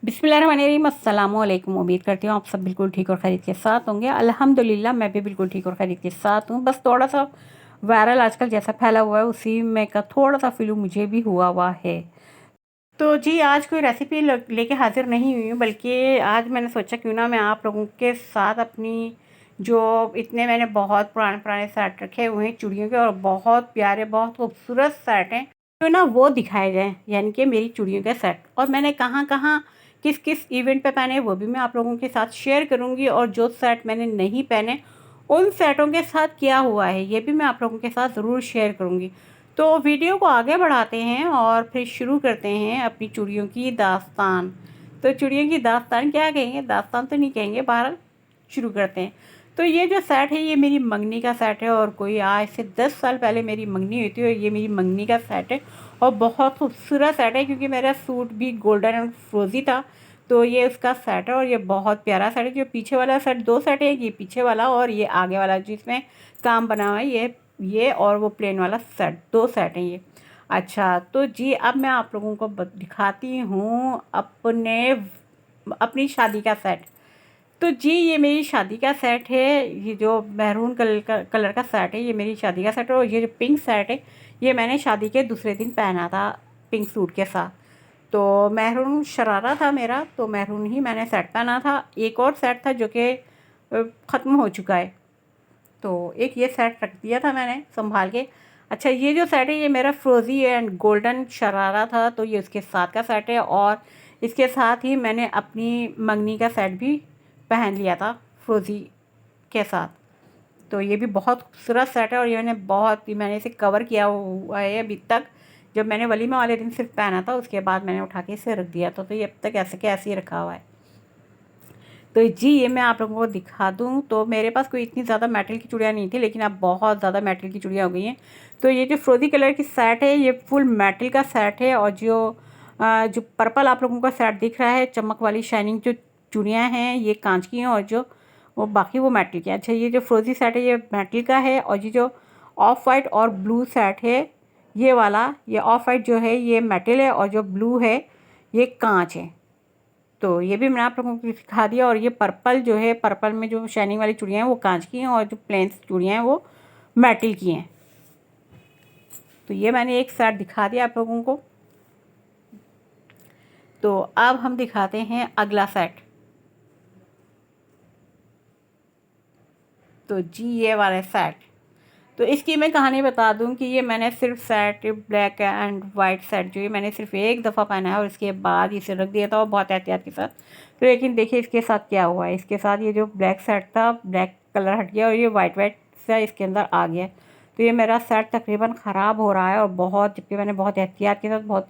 बिस्मिल्लाहिर्रहमानिर्रहीम, अस्सलाम वालेकुम। उम्मीद करती हूँ आप सब बिल्कुल ठीक और खैरियत के साथ होंगे। अल्हम्दुलिल्लाह मैं भी बिल्कुल ठीक और खैरियत के साथ हूँ। बस थोड़ा सा वायरल आजकल जैसा फैला हुआ है उसी में का थोड़ा सा फ़ील मुझे भी हुआ है। तो जी आज कोई रेसिपी लेके हाज़िर नहीं हुई हूँ, बल्कि आज मैंने सोचा क्यों ना मैं आप लोगों के साथ अपनी जो इतने मैंने बहुत पुराने पुराने सेट रखे हुए हैं चूड़ियों के, और बहुत प्यारे बहुत खूबसूरत सेट हैं, क्यों ना वो दिखाए जाएँ। यानी कि मेरी चूड़ियों के सेट, और मैंने कहाँ कहाँ किस किस इवेंट पे पहने वो भी मैं आप लोगों के साथ शेयर करूँगी, और जो सेट मैंने नहीं पहने उन सेटों के साथ क्या हुआ है ये भी मैं आप लोगों के साथ ज़रूर शेयर करूँगी। तो वीडियो को आगे बढ़ाते हैं और फिर शुरू करते हैं अपनी चूड़ियों की दास्तान। तो चूड़ियों की दास्तान क्या कहेंगे, दास्तान तो नहीं कहेंगे, बहरहाल शुरू करते हैं। तो ये जो सेट है ये मेरी मंगनी का सेट है, और कोई आज से 10 साल पहले मेरी मंगनी हुई थी, और ये मेरी मंगनी का सेट है और बहुत खूबसूरत सेट है, क्योंकि मेरा सूट भी गोल्डन एंड फ्रोज़ी था। तो ये उसका सेट है और ये बहुत प्यारा सेट है। जो पीछे वाला सेट, दो सेट है, ये पीछे वाला और ये आगे वाला जिसमें काम बना हुआ है, ये और वो प्लेन वाला सेट, दो सेट हैं ये। अच्छा तो जी अब मैं आप लोगों को दिखाती हूँ अपनी शादी का सेट। तो जी ये मेरी शादी का सेट है। ये जो मैरून कलर का सेट है ये मेरी शादी का सेट है, और ये जो पिंक सेट है ये मैंने शादी के दूसरे दिन पहना था पिंक सूट के साथ। तो मैरून शरारा था मेरा, तो मैरून ही मैंने सेट पहना था। एक और सेट था जो कि ख़त्म हो चुका है, तो एक ये सेट रख दिया था मैंने संभाल के। अच्छा ये जो सेट है ये मेरा फ्रोज़ी एंड गोल्डन शरारा था, तो ये उसके साथ का सेट है, और इसके साथ ही मैंने अपनी मंगनी का सेट भी पहन लिया था फ्रोज़ी के साथ। तो ये भी बहुत खूबसूरत सेट है, और ये मैंने इसे कवर किया हुआ है अभी तक। जब मैंने वलीमा वाले दिन सिर्फ पहना था, उसके बाद मैंने उठा के इसे रख दिया था, तो ये अब तक ऐसे के ऐसे ही रखा हुआ है। तो जी ये मैं आप लोगों को दिखा दूँ, तो मेरे पास कोई इतनी ज़्यादा मेटल की चूड़ियाँ नहीं थी, लेकिन अब बहुत ज़्यादा मेटल की चूड़ियाँ हो गई हैं। तो ये जो फ्रोज़ी कलर की सेट है ये फुल मेटल का सेट है, और जो पर्पल आप लोगों का सेट दिख रहा है चमक वाली शाइनिंग जो चूड़ियाँ हैं ये कांच की हैं, और जो वो बाकी वो मेटल की हैं। अच्छा ये जो फ्रोज़ी सेट है ये मेटल का है, और ये जो ऑफ वाइट और ब्लू सेट है ये वाला, ये ऑफ वाइट जो है ये मेटल है, और जो ब्लू है ये कांच है। तो ये भी मैंने आप लोगों को दिखा दिया। और ये पर्पल जो है, पर्पल में जो शाइनिंग वाली चूड़ियाँ हैं वो कांच की हैं, और जो प्लेन चूड़ियाँ हैं वो मेटल की हैं। तो ये मैंने एक सेट दिखा दिया आप लोगों को। तो अब हम दिखाते हैं अगला सेट। तो जी ये वाला सेट, तो इसकी मैं कहानी बता दूं कि ये मैंने सिर्फ set black and white set जो है मैंने सिर्फ एक दफ़ा पहना है, और इसके बाद इसे रख दिया था और बहुत एहतियात के साथ। तो लेकिन देखिए इसके साथ क्या हुआ है, इसके साथ ये जो ब्लैक सेट था ब्लैक कलर हट गया, और ये वाइट वाइट सा इसके अंदर आ गया। तो ये मेरा सेट तकरीबन ख़राब हो रहा है, और बहुत, जबकि मैंने बहुत एहतियात के साथ बहुत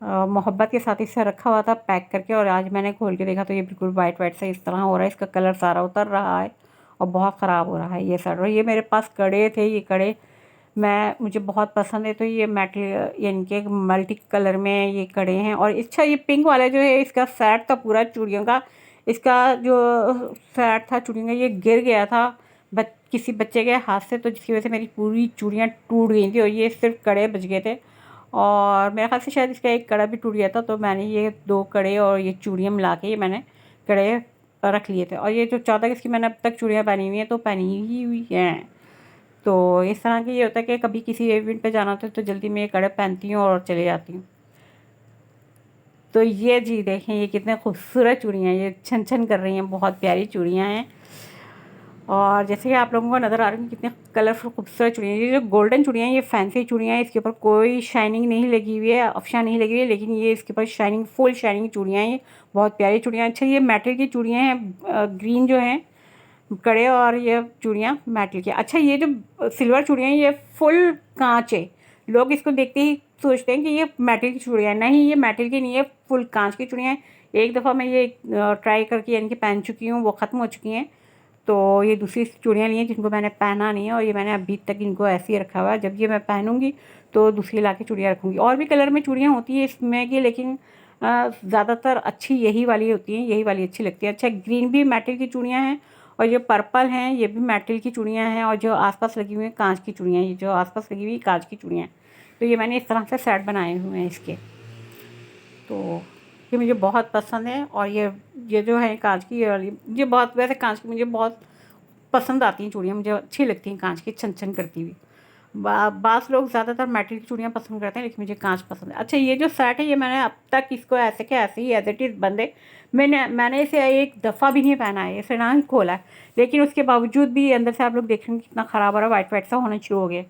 मोहब्बत के साथ इसे रखा हुआ था पैक करके, और आज मैंने खोल के देखा तो ये बिल्कुल वाइट वाइट सा इस तरह हो रहा है, इसका कलर सारा उतर रहा है और बहुत ख़राब हो रहा है ये सेट। और ये मेरे पास कड़े थे, ये कड़े मुझे बहुत पसंद है, तो ये मेटल यानी कि मल्टी कलर में ये कड़े हैं। और अच्छा ये पिंक वाला जो है इसका सेट था पूरा चूड़ियों का, इसका जो सेट था चूड़ियों का ये गिर गया था किसी बच्चे के हाथ से, तो जिसकी वजह से मेरी पूरी चूड़ियाँ टूट गई थी, और ये सिर्फ कड़े बच गए थे। और मेरे ख्याल से शायद इसका एक कड़ा भी टूट गया था, तो मैंने ये दो कड़े और ये चूड़ियाँ मिला के ये मैंने कड़े रख लिए थे। और ये जो 14 इसकी मैंने अब तक चूड़ियाँ पहनी हुई हैं, तो पहनी ही हुई हैं। तो इस तरह की ये होता है कि कभी किसी इवेंट पे जाना होता है तो जल्दी में ये कड़े पहनती हूँ और चले जाती हूँ। तो ये जी देखें ये कितने खूबसूरत चूड़ियाँ हैं, ये छन छन कर रही हैं, बहुत प्यारी चूड़ियाँ हैं। और जैसे कि आप लोगों को नज़र आ रही है कितने कलरफुल खूबसूरत चूड़ियाँ हैं। ये जो गोल्डन चूड़ियाँ हैं ये फैंसी चूड़ियाँ हैं, इसके ऊपर कोई शाइनिंग नहीं लगी हुई है, अफशा नहीं लगी हुई है, लेकिन ये इसके ऊपर शाइनिंग फुल शाइनिंग चूड़ियाँ हैं, ये बहुत प्यारी चूड़ियाँ। अच्छा ये मेटल की चूड़ियाँ हैं, ग्रीन जो हैं कड़े, और ये चूड़ियाँ मेटल की। अच्छा ये जो सिल्वर चूड़ियाँ हैं ये फुल कांच है, लोग इसको देखते ही सोचते हैं कि ये मेटल की चूड़ियाँ हैं, नहीं ये मेटल की नहीं है, फुल कांच की चूड़ियाँ हैं। एक दफ़ा मैं ये ट्राई करके यानी कि पहन चुकी हूँ, वो ख़त्म हो चुकी हैं। तो ये दूसरी चूड़ियाँ ली हैं जिनको मैंने पहना नहीं है, और ये मैंने अभी तक इनको ऐसे ही रखा हुआ है। जब ये मैं पहनूंगी तो दूसरी ला के चूड़ियाँ रखूँगी। और भी कलर में चूड़ियाँ होती हैं इसमें की, लेकिन ज़्यादातर अच्छी यही वाली होती हैं, यही वाली अच्छी लगती है। अच्छा ग्रीन भी मेटल की चूड़ियाँ हैं, और जो पर्पल हैं ये भी मेटल की चूड़ियाँ हैं, और जो आसपास लगी हुई हैं कांच की चूड़ियाँ, ये जो आसपास लगी हुई कांच की चूड़ियाँ हैं। तो ये मैंने इस तरह से सेट बनाए हुए हैं इसके। तो ये मुझे बहुत पसंद है। और ये जो है कांच की, ये वाली मुझे बहुत, वैसे कांच की मुझे बहुत पसंद आती हैं चूड़ियाँ, मुझे अच्छी लगती हैं कांच की, छन छन करती हुई। बास लोग ज़्यादातर मेटल की चूड़ियाँ पसंद करते हैं, लेकिन मुझे कांच पसंद है। अच्छा, ये जो सेट है ये मैंने अब तक इसको ऐसे के ऐसे ही एज इट इज़ बंद है। मैंने इसे एक दफ़ा भी नहीं पहना है, इसे ना ही खोला है, लेकिन उसके बावजूद भी अंदर से आप लोग देखेंगे कितना ख़राब हो रहा है, वाइट वाइट सा होना शुरू हो गया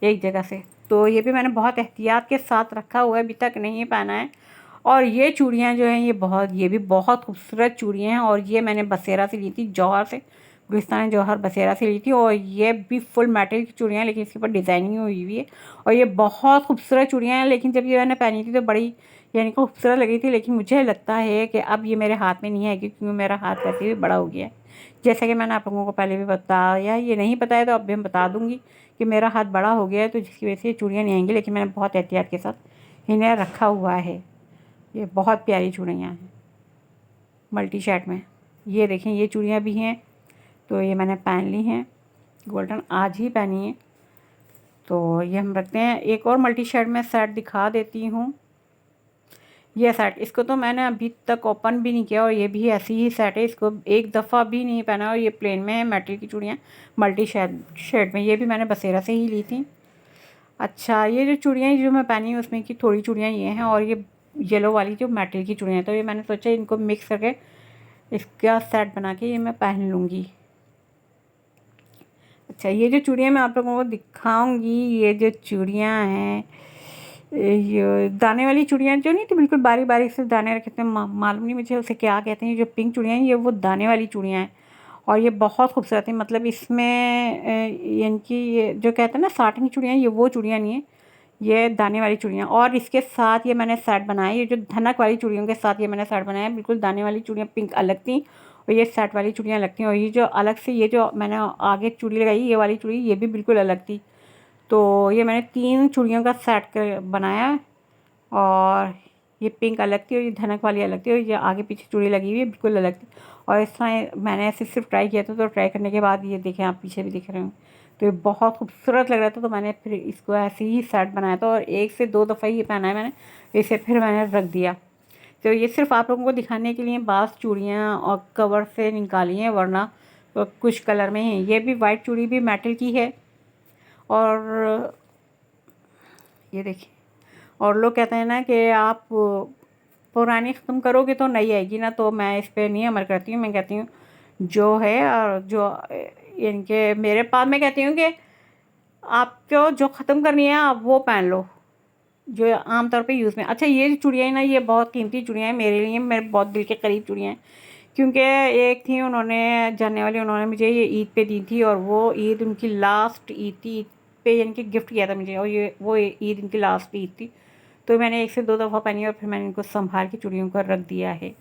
एक जगह से। तो ये भी मैंने बहुत एहतियात के साथ रखा हुआ है, अभी तक नहीं पहना है। और ये चूड़ियाँ जो हैं ये भी बहुत खूबसूरत चूड़ियाँ हैं, और ये मैंने बसेरा से ली थी, जौहर से, गुलिस्तान जौहर बसेरा से ली थी। और ये भी फुल मेटल की चूड़ियाँ हैं, लेकिन इसके ऊपर डिज़ाइनिंग हुई हुई है, और ये बहुत खूबसूरत चूड़ियाँ हैं। लेकिन जब ये मैंने पहनी थी तो बड़ी यानी कि खूबसूरत लगी थी, लेकिन मुझे लगता है कि अब ये मेरे हाथ में नहीं आएगी, क्योंकि मेरा हाथ वैसे भी बड़ा हो गया है। जैसे कि मैंने आप लोगों को पहले भी बताया, ये नहीं बताया तो अब भी मैं बता दूँगी कि मेरा हाथ बड़ा हो गया है, तो जिसकी वजह से ये चूड़ियाँ नहीं आएंगी, लेकिन मैंने बहुत एहतियात के साथ इन्हें रखा हुआ है। ये बहुत प्यारी चूड़ियाँ हैं मल्टी शेड में। ये देखें, ये चूड़ियाँ भी हैं, तो ये मैंने पहन ली हैं, गोल्डन आज ही पहनी है। तो ये हम रखते हैं। एक और मल्टी शेड में सेट दिखा देती हूँ। ये सेट, इसको तो मैंने अभी तक ओपन भी नहीं किया, और ये भी ऐसी ही सेट है, इसको एक दफ़ा भी नहीं पहना, और ये प्लेन में है, मेटल की चूड़ियाँ मल्टी शेड में। ये भी मैंने बसेरा से ही ली थी। अच्छा, ये जो चूड़ियाँ जो मैं पहनी हूँ उसमें की थोड़ी चूड़ियाँ ये हैं, और ये येलो वाली जो मेटल की चूड़ियाँ हैं, तो ये मैंने सोचा इनको मिक्स करके इसका सेट बना के ये मैं पहन लूँगी। अच्छा, ये जो चूड़ियाँ मैं आप लोगों को दिखाऊंगी, ये जो चूड़ियाँ हैं, ये दाने वाली चूड़ियाँ जो नहीं थी, बिल्कुल बारीक बारीक से दाने रखे थे, मालूम नहीं मुझे उसे क्या कहते हैं। ये जो पिंक चूड़ियाँ हैं ये वो दाने वाली चूड़ियाँ हैं, और ये बहुत खूबसूरत है। मतलब इसमें यानी कि ये जो कहते हैं ना साटन की चूड़ियाँ, ये वो चूड़ियाँ नहीं है, ये दाने वाली चूड़ियाँ। और इसके साथ ये मैंने सेट बनाया, ये जो धनक वाली चूड़ियों के साथ ये मैंने सेट बनाया। बिल्कुल दाने वाली चूड़ियाँ पिंक अलग थी, और ये सेट वाली चूड़ियाँ अलग थी, और ये जो अलग से ये जो मैंने आगे चूड़ी लगाई ये वाली चूड़ी, ये भी बिल्कुल अलग थी। तो ये मैंने 3 चूड़ियों का सेट कर बनाया, और ये पिंक अलग थी, और ये धनक वाली अलग थी, और ये आगे पीछे चूड़ी लगी हुई है बिल्कुल अलग थी। और इस तरह मैंने ऐसे सिर्फ ट्राई किया था, तो ट्राई करने के बाद ये देखें, आप पीछे भी दिख रहे हो, तो ये बहुत खूबसूरत लग रहा था। तो मैंने फिर इसको ऐसे ही सेट बनाया था, और 1 से 2 दफ़ा ही पहना है मैंने, इसे फिर मैंने रख दिया। तो ये सिर्फ आप लोगों को दिखाने के लिए बास चूड़ियाँ और कवर से निकाली हैं, वरना तो कुछ कलर में है। ये भी वाइट चूड़ी भी मेटल की है, और ये देखिए, और लोग कहते हैं ना कि आप पुरानी ख़त्म करोगे तो नई आएगी ना, तो मैं इस पे नहीं अमल करती हूँ। मैं कहती हूँ जो है, और जो यानी कि मेरे पास, मैं कहती हूँ कि आपको जो ख़त्म करनी है आप वो पहन लो, जो आम तौर पे यूज़ में। अच्छा, ये जो चूड़ियाँ हैं ना, ये बहुत कीमती चूड़ियाँ हैं मेरे लिए, मेरे बहुत दिल के करीब चूड़ियाँ हैं। क्योंकि एक थी, उन्होंने जानने वाली, उन्होंने मुझे ये ईद पे दी थी, और वो ईद उनकी लास्ट ईद थी। ईद पे यानी कि गिफ्ट किया था मुझे, और ये वो ईद इनकी लास्ट ईद थी। तो मैंने 1 से 2 दफ़ा पहनी, और फिर मैंने इनको संभाल के चूड़ियों को रख दिया है।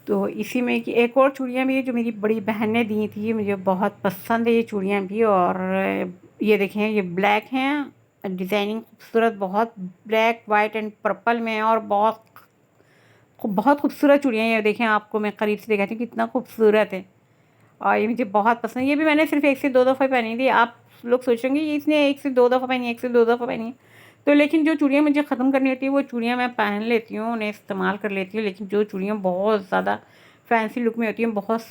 तो इसी में कि एक और चूड़ियाँ भी है जो मेरी बड़ी बहन ने दी थी, मुझे बहुत पसंद है ये चूड़ियाँ भी। और ये देखें, ये ब्लैक हैं, डिज़ाइनिंग खूबसूरत, बहुत ब्लैक वाइट एंड पर्पल में है, और बहुत खूबसूरत चूड़ियाँ हैं। ये देखें, आपको मैं करीब से दिखाती हूँ कितना खूबसूरत है, और ये मुझे बहुत पसंद है। ये भी मैंने सिर्फ 1 से 2 दफ़ा पहनी थी। आप लोग सोचेंगे ये इसने 1 से 2 दफ़ा पहनी है, 1 से 2 दफ़ा पहनी है, तो लेकिन जो चूड़ियाँ मुझे ख़त्म करनी होती है वो चूड़ियाँ मैं पहन लेती हूँ, उन्हें इस्तेमाल कर लेती हूँ। लेकिन जो चूड़ियाँ बहुत ज़्यादा फैंसी लुक में होती हैं, बहुत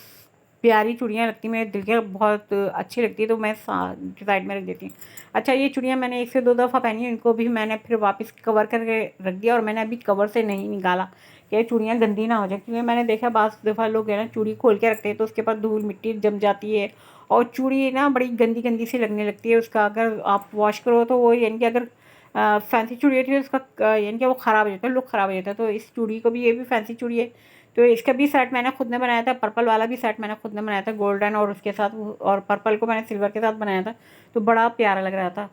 प्यारी चूड़ियाँ लगती हैं, मेरे दिल के बहुत अच्छी लगती है, तो मैं साइड में रख देती हूँ। अच्छा, ये चूड़ियाँ मैंने 1 से 2 दफ़ा पहनी है, इनको भी मैंने फिर वापस कवर करके रख दिया, और मैंने अभी कवर से नहीं निकाला कि ये चूड़ियाँ गंदी ना हो जाए। क्योंकि मैंने देखा बाज़ दफ़ा लोग है ना चूड़ी खोल के रखते हैं, तो उसके ऊपर धूल मिट्टी जम जाती है, और चूड़ी ना बड़ी गंदी गंदी सी लगने लगती है। उसका अगर आप वॉश करो तो वो यानी कि अगर फैंसी चूड़ी होती है उसका यानी कि वो ख़राब हो जाता है, लुक ख़राब हो जाता है। तो इस चूड़ी को भी, ये भी फैंसी चूड़ी है, तो इसका भी सेट मैंने खुद ने बनाया था। पर्पल वाला भी सेट मैंने खुद ने बनाया था, गोल्डन और उसके साथ, और पर्पल को मैंने सिल्वर के साथ बनाया था, तो बड़ा प्यारा लग रहा था।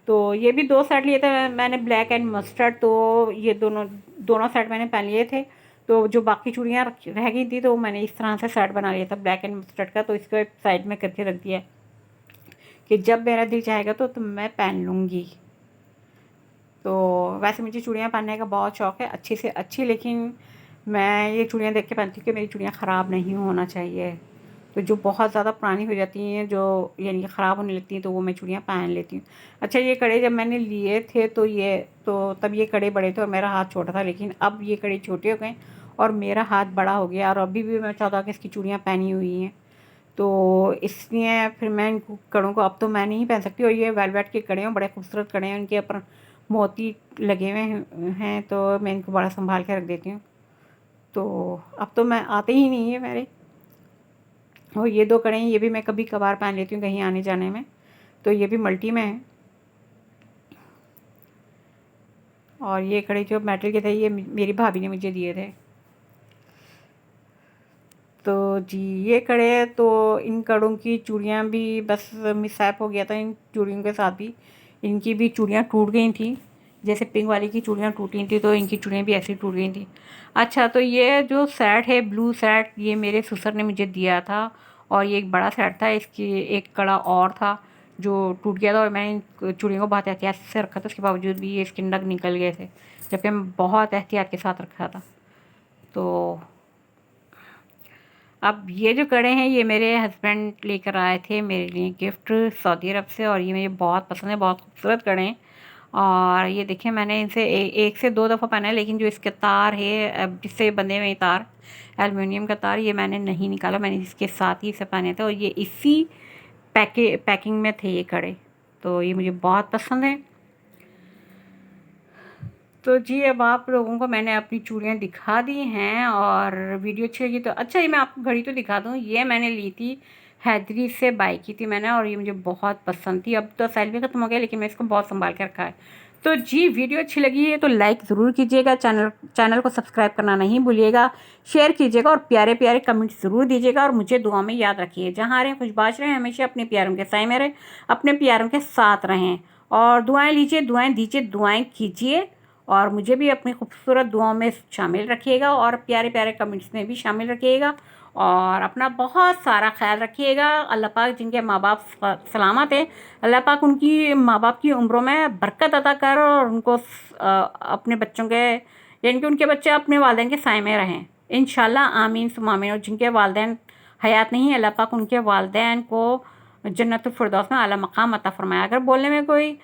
तो ये भी 2 सेट लिए थे मैंने, ब्लैक एंड मस्टर्ड, तो ये दोनों दोनों सेट मैंने पहन लिए थे। तो जो बाकी चूड़ियाँ रह गई थी, तो मैंने इस तरह से सेट बना लिया था ब्लैक एंड मस्टर्ड का, तो इसको एक साइड में करके रख दिया कि जब मेरा दिल चाहेगा तो मैं पहन लूँगी। तो वैसे मुझे चूड़ियाँ पहनने का बहुत शौक़ है, अच्छी से अच्छी, लेकिन मैं ये चूड़ियाँ देख के पहनती हूँ कि मेरी चूड़ियाँ ख़राब नहीं होना चाहिए। तो जो बहुत ज़्यादा पुरानी हो जाती हैं, जो यानी कि ख़राब होने लगती हैं, तो वो मैं चूड़ियाँ पहन लेती हूँ। अच्छा, ये कड़े जब मैंने लिए थे तो तब ये कड़े बड़े थे और मेरा हाथ छोटा था, लेकिन अब ये कड़े छोटे हो गए और मेरा हाथ बड़ा हो गया और अभी भी मैं 14 अगस्त की चूड़ियाँ पहनी हुई हैं। तो इसलिए फिर मैं इन कड़ों को अब तो मैं नहीं पहन सकती। और ये वेलवेट के कड़े हैं, बड़े खूबसूरत कड़े हैं, इनके ऊपर मोती लगे हुए हैं, तो मैं इनको बड़ा संभाल के रख देती हूँ। तो अब तो मैं आते ही नहीं है मेरे। और ये 2 कड़े हैं, ये भी मैं कभी कभार पहन लेती हूँ कहीं आने जाने में। तो ये भी मल्टी में है। और ये कड़े जो मेटल के थे, ये मेरी भाभी ने मुझे दिए थे। तो जी, ये कड़े तो इन कड़ों की चूड़ियाँ भी बस मिसहैप हो गया था इन चूड़ियों के साथ भी। इनकी भी चूड़ियाँ टूट गई थी, जैसे पिंक वाली की चूड़ियाँ टूटी थी, तो इनकी चूड़ियाँ भी ऐसी टूट गई थी। अच्छा, तो ये जो सेट है ब्लू सेट, ये मेरे ससुर ने मुझे दिया था और ये एक बड़ा सेट था। इसकी एक कड़ा और था जो टूट गया था और मैंने इन चूड़ियों को बहुत एहतियात से रखा था, उसके बावजूद भी ये इसके नग निकल गए थे, जबकि मैं बहुत एहतियात के साथ रखा था। तो अब ये जो कड़े हैं, ये मेरे हस्बैंड लेकर आए थे मेरे लिए गिफ्ट सऊदी अरब से, और ये मुझे बहुत पसंद है, बहुत खूबसूरत कड़े हैं। और ये देखिए, मैंने इनसे एक से दो दफ़ा पहना है, लेकिन जो इसके तार है, जिससे बंधे हुए तार, एलुमिनियम का तार, ये मैंने नहीं निकाला, मैंने इसके साथ ही इसे पहने थे और ये इसी पैकिंग में थे ये कड़े। तो ये मुझे बहुत पसंद है। तो जी, अब आप लोगों को मैंने अपनी चूड़ियाँ दिखा दी हैं और वीडियो अच्छी लगी तो अच्छा, ये मैं आपको घड़ी तो दिखा दूँ। ये मैंने ली थी, हैदरी से बाय की थी मैंने, और ये मुझे बहुत पसंद थी। अब तो सेल भी ख़त्म हो गया, लेकिन मैं इसको बहुत संभाल के रखा है। तो जी, वीडियो अच्छी लगी है तो लाइक ज़रूर कीजिएगा, चैनल को सब्सक्राइब करना नहीं भूलिएगा, शेयर कीजिएगा और प्यारे प्यारे कमेंट ज़रूर दीजिएगा और मुझे दुआ में याद रखिए। जहाँ रहें खुशबाश रहें, हमेशा अपने प्यारों के साए में रहें, अपने प्यारों के साथ रहें और दुआएँ लीजिए, दुआएँ दीजिए, दुआएँ कीजिए और मुझे भी अपनी खूबसूरत दुआओं में शामिल रखिएगा और प्यारे प्यारे कमेंट्स में भी शामिल रखिएगा और अपना बहुत सारा ख्याल रखिएगा। अल्लाह पाक जिनके माँ बाप सलामत हैं, अल्लाह पाक उनकी माँ बाप की उम्रों में बरकत अता कर और उनको अपने बच्चों के, यानी कि उनके बच्चे अपने वालिदैन के साए में रहें, इंशाल्लाह आमीन सुम्मा आमीन। और जिनके वालिदैन हयात नहीं है, अल्लाह पाक उनके वालिदैन को जन्नतुल फिरदौस में आला मकाम अता फरमाया। अगर बोलने में कोई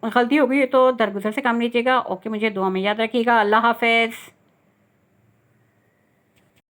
गलती हो गई है तो दरगुजर से काम लीजिएगा। ओके, मुझे दुआ में याद रखिएगा। अल्लाह हाफ़िज़।